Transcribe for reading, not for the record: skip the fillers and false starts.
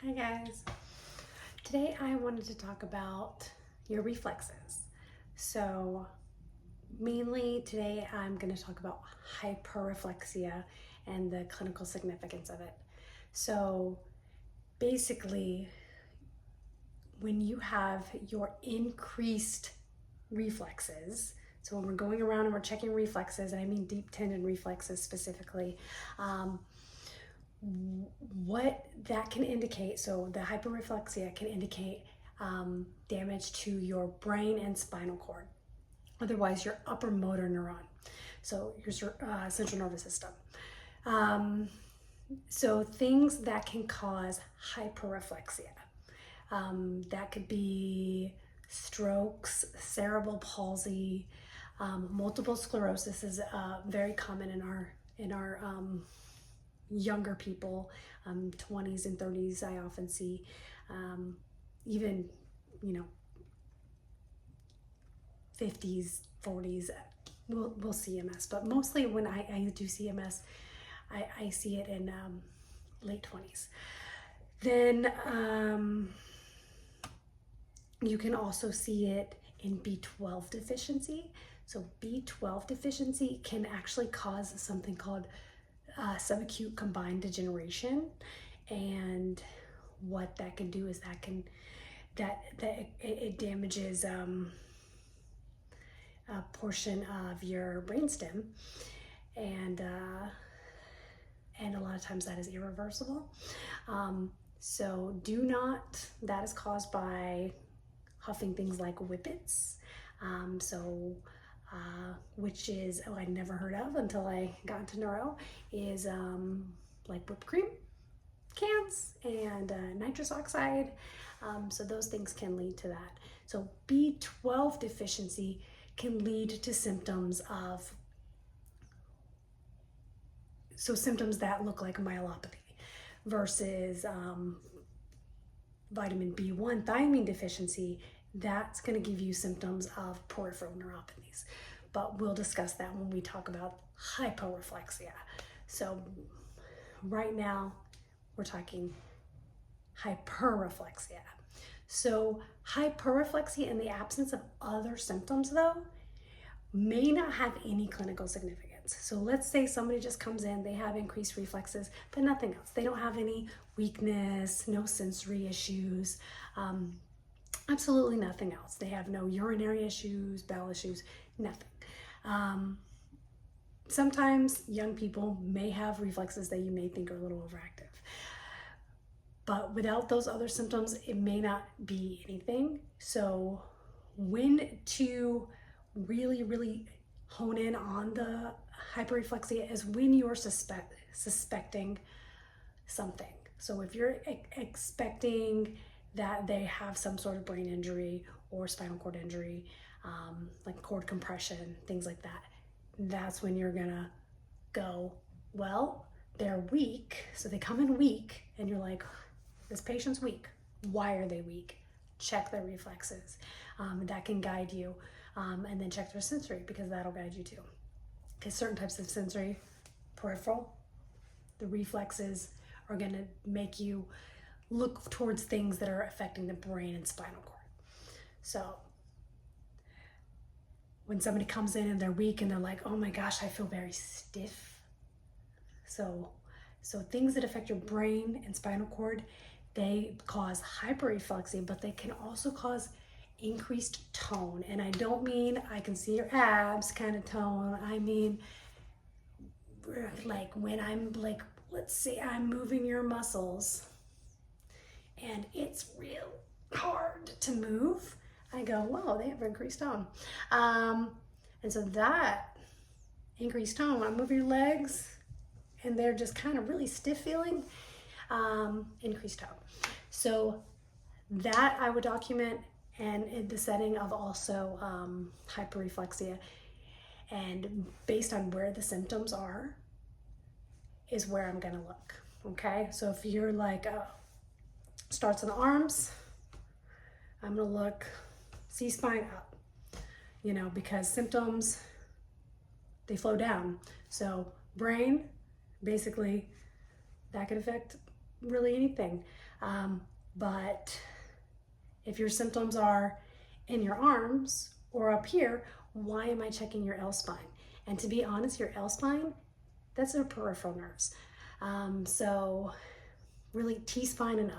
Hi guys. Today I wanted to talk about your reflexes. So mainly today I'm going to talk about hyperreflexia and the clinical significance of it. So basically when you have your increased reflexes, so when we're going around and we're checking reflexes, and I mean deep tendon reflexes specifically, what that can indicate, so the hyperreflexia can indicate damage to your brain and spinal cord, otherwise your upper motor neuron, so your central nervous system. So things that can cause hyperreflexia, that could be strokes, cerebral palsy, multiple sclerosis is very common in our younger people, 20s and 30s. I often see even 50s, 40s. We'll see MS, but mostly when I do see MS, I see it in late 20s. Then you can also see it in B12 deficiency. So B12 deficiency can actually cause something called subacute combined degeneration, and what that can do is it damages a portion of your brainstem, and a lot of times that is irreversible. So that is caused by huffing things like whippets. Which is, I never heard of until I got into neuro, is like whipped cream cans and nitrous oxide. So those things can lead to that. So B12 deficiency can lead to symptoms that look like myelopathy, versus vitamin B1 thiamine deficiency. That's going to give you symptoms of peripheral neuropathies, but we'll discuss that when we talk about hyperreflexia. So right now we're talking hyperreflexia. So hyperreflexia in the absence of other symptoms, though, may not have any clinical significance. So let's say somebody just comes in, they have increased reflexes, but nothing else. They don't have any weakness, no sensory issues, absolutely nothing else. They have no urinary issues, bowel issues, nothing. Sometimes young people may have reflexes that you may think are a little overactive, but without those other symptoms, it may not be anything. So when to really, really hone in on the hyperreflexia is when you're suspecting something. So if you're expecting that they have some sort of brain injury or spinal cord injury, like cord compression, things like that, that's when you're gonna go, well, they're weak. So they come in weak and you're like, this patient's weak. Why are they weak? Check their reflexes. That can guide you. And then check their sensory, because that'll guide you too. Because certain types of sensory, peripheral, the reflexes are gonna make you look towards things that are affecting the brain and spinal cord. So when somebody comes in and they're weak and they're like, oh my gosh, I feel very stiff. So things that affect your brain and spinal cord, they cause hyperreflexia, but they can also cause increased tone. And I don't mean I can see your abs kind of tone. I mean, like when I'm like, let's say I'm moving your muscles and it's real hard to move, I go, whoa, they have increased tone. And so that increased tone, when I move your legs and they're just kind of really stiff feeling, increased tone. So that I would document, and in the setting of also hyperreflexia, and based on where the symptoms are is where I'm gonna look. Okay, so if you're like starts in the arms, I'm gonna look C-spine up, because symptoms, they flow down. So brain, basically that could affect really anything. But if your symptoms are in your arms or up here, why am I checking your L spine? And to be honest, your L spine, that's your peripheral nerves. So really T-spine and up.